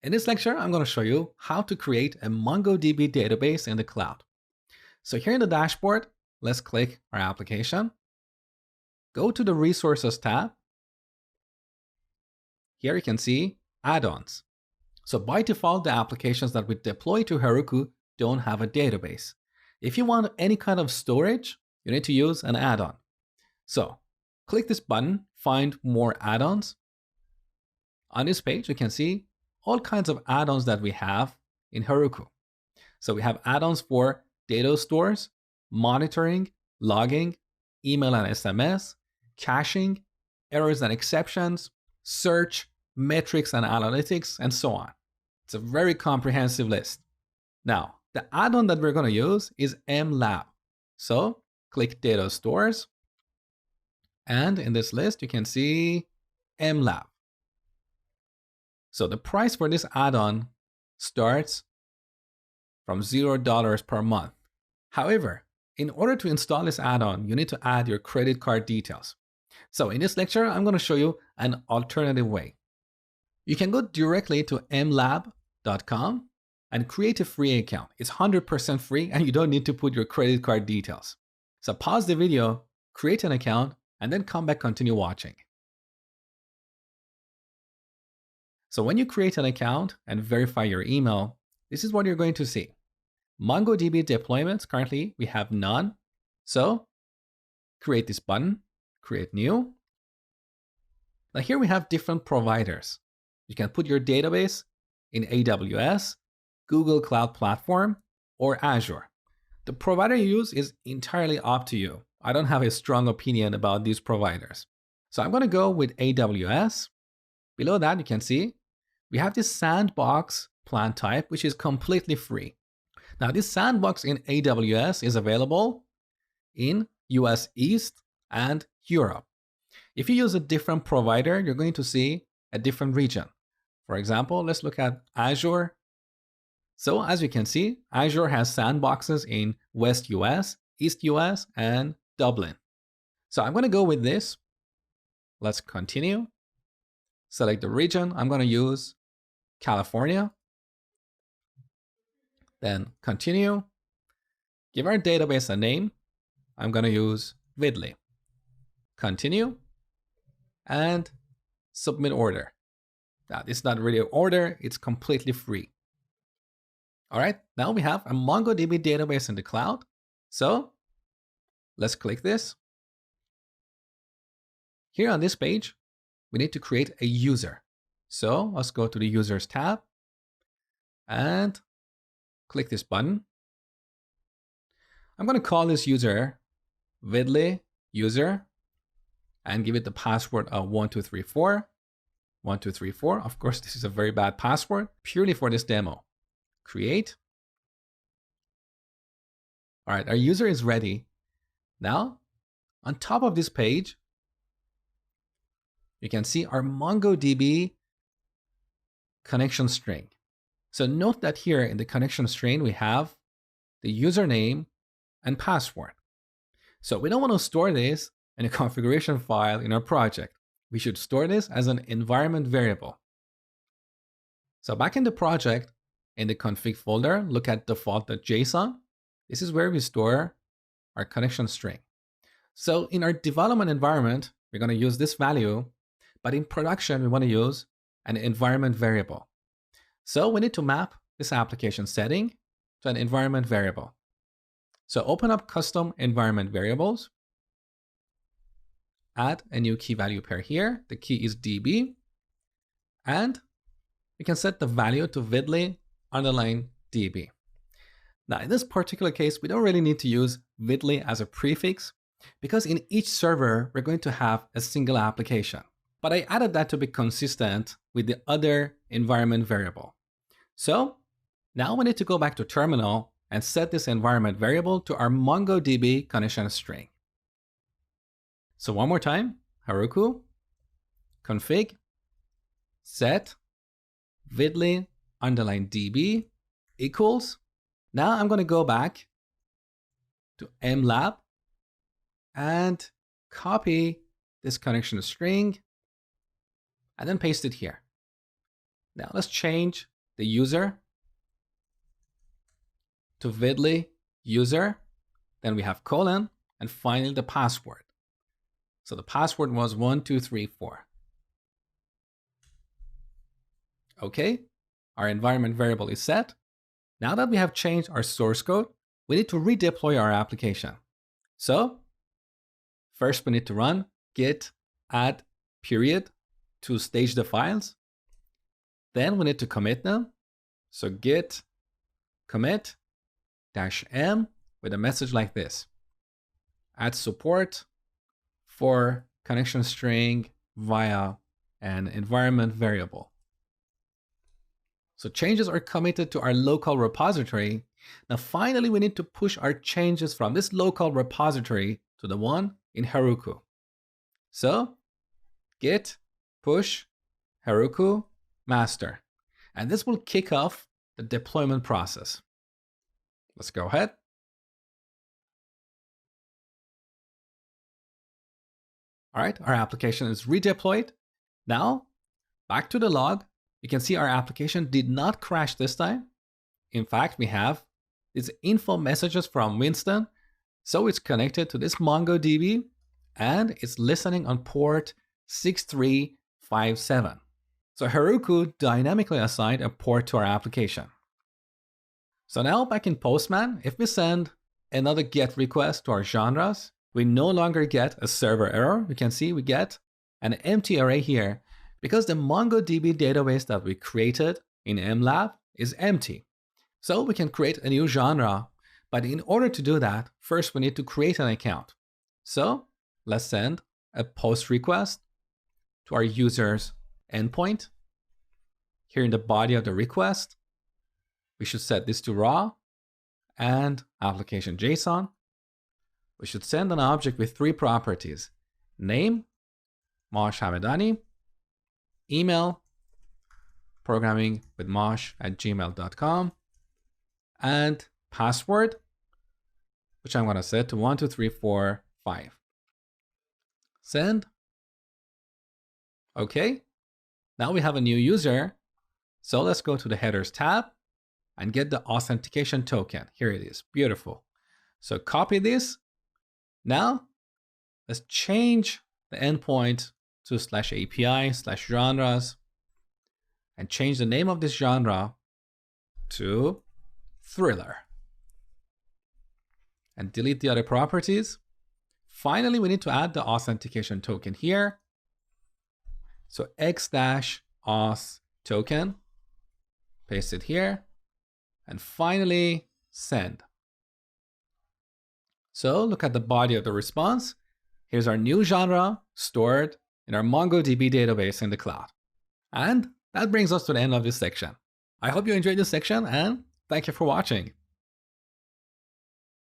In this lecture, I'm going to show you how to create a MongoDB database in the cloud. So here in the dashboard, let's click our application. Go to the Resources tab. Here you can see add-ons. So by default, the applications that we deploy to Heroku don't have a database. If you want any kind of storage, you need to use an add-on. So click this button, find more add-ons. On this page, you can see all kinds of add-ons that we have in Heroku. So we have add-ons for data stores, monitoring, logging, email and SMS, caching, errors and exceptions, search, metrics and analytics, and so on. It's a very comprehensive list. Now, the add-on that we're going to use is mLab. So click Data Stores. And in this list, you can see mLab. So the price for this add-on starts from $0 per month. However, in order to install this add-on, you need to add your credit card details. So in this lecture, I'm going to show you an alternative way. You can go directly to mlab.com and create a free account. It's 100% free and you don't need to put your credit card details. So pause the video, create an account, and then come back, continue watching. So when you create an account and verify your email, this is what you're going to see. MongoDB deployments, currently we have none. So create this button, create new. Now here we have different providers. You can put your database in AWS, Google Cloud Platform, or Azure. The provider you use is entirely up to you. I don't have a strong opinion about these providers. So I'm going to go with AWS. Below that, you can see we have this sandbox plan type, which is completely free. Now, this sandbox in AWS is available in US East and Europe. If you use a different provider, you're going to see a different region. For example, let's look at Azure. So as you can see, Azure has sandboxes in West US, East US, and Dublin. So I'm going to go with this. Let's continue. Select the region. I'm going to use California. Then continue. Give our database a name. I'm going to use Vidly. Continue. And submit order. Now, this is not really an order. It's completely free. All right. Now we have a MongoDB database in the cloud. So let's click this. Here on this page, we need to create a user. So let's go to the Users tab and click this button. I'm going to call this user Vidly user and give it the password of 1234. 1234. Of course, this is a very bad password purely for this demo. Create. All right, our user is ready. Now, on top of this page, you can see our MongoDB connection string. So note that here in the connection string, we have the username and password. So we don't want to store this in a configuration file in our project. We should store this as an environment variable. So back in the project, in the config folder, look at default.json. This is where we store our connection string. So in our development environment, we're going to use this value, but in production, we want to use an environment variable. So we need to map this application setting to an environment variable. So open up custom environment variables, add a new key value pair here. The key is DB, and we can set the value to Vidly_DB. Now, in this particular case, we don't really need to use Vidly as a prefix because in each server, we're going to have a single application. But I added that to be consistent with the other environment variable. So now we need to go back to terminal and set this environment variable to our MongoDB connection string. So one more time, Heroku, config, set, Vidly_DB equals. Now I'm going to go back to mLab and copy this connection string and then paste it here. Now let's change the user to Vidly user. Then we have colon and finally the password. So the password was 1234. Okay, our environment variable is set. Now that we have changed our source code, we need to redeploy our application. So first we need to run git add period to stage the files. Then we need to commit them. So git commit -m with a message like this: add support for connection string via an environment variable. So changes are committed to our local repository. Now finally we need to push our changes from this local repository to the one in Heroku. So git push Heroku master, and this will kick off the deployment process. Let's go ahead. All right, our application is redeployed. Now, back to the log, you can see our application did not crash this time. In fact, we have these info messages from Winston. So it's connected to this MongoDB and it's listening on port 6357. So Heroku dynamically assigned a port to our application. So now back in Postman, if we send another GET request to our genres, we no longer get a server error. You can see we get an empty array here because the MongoDB database that we created in MLab is empty. So we can create a new genre, but in order to do that, first we need to create an account. So let's send a post request to our user's endpoint. Here in the body of the request, we should set this to raw and application JSON. We should send an object with 3 properties: name, Mosh Hamedani, email, programmingwithmosh@gmail.com, and password, which I'm going to set to 12345. Send. Okay. Now we have a new user. So let's go to the headers tab and get the authentication token. Here it is. Beautiful. So copy this. Now let's change the endpoint to /API/genres and change the name of this genre to thriller. And delete the other properties. Finally, we need to add the authentication token here. So x-auth token, paste it here, and finally send. So look at the body of the response. Here's our new genre stored in our MongoDB database in the cloud. And that brings us to the end of this section. I hope you enjoyed this section and thank you for watching.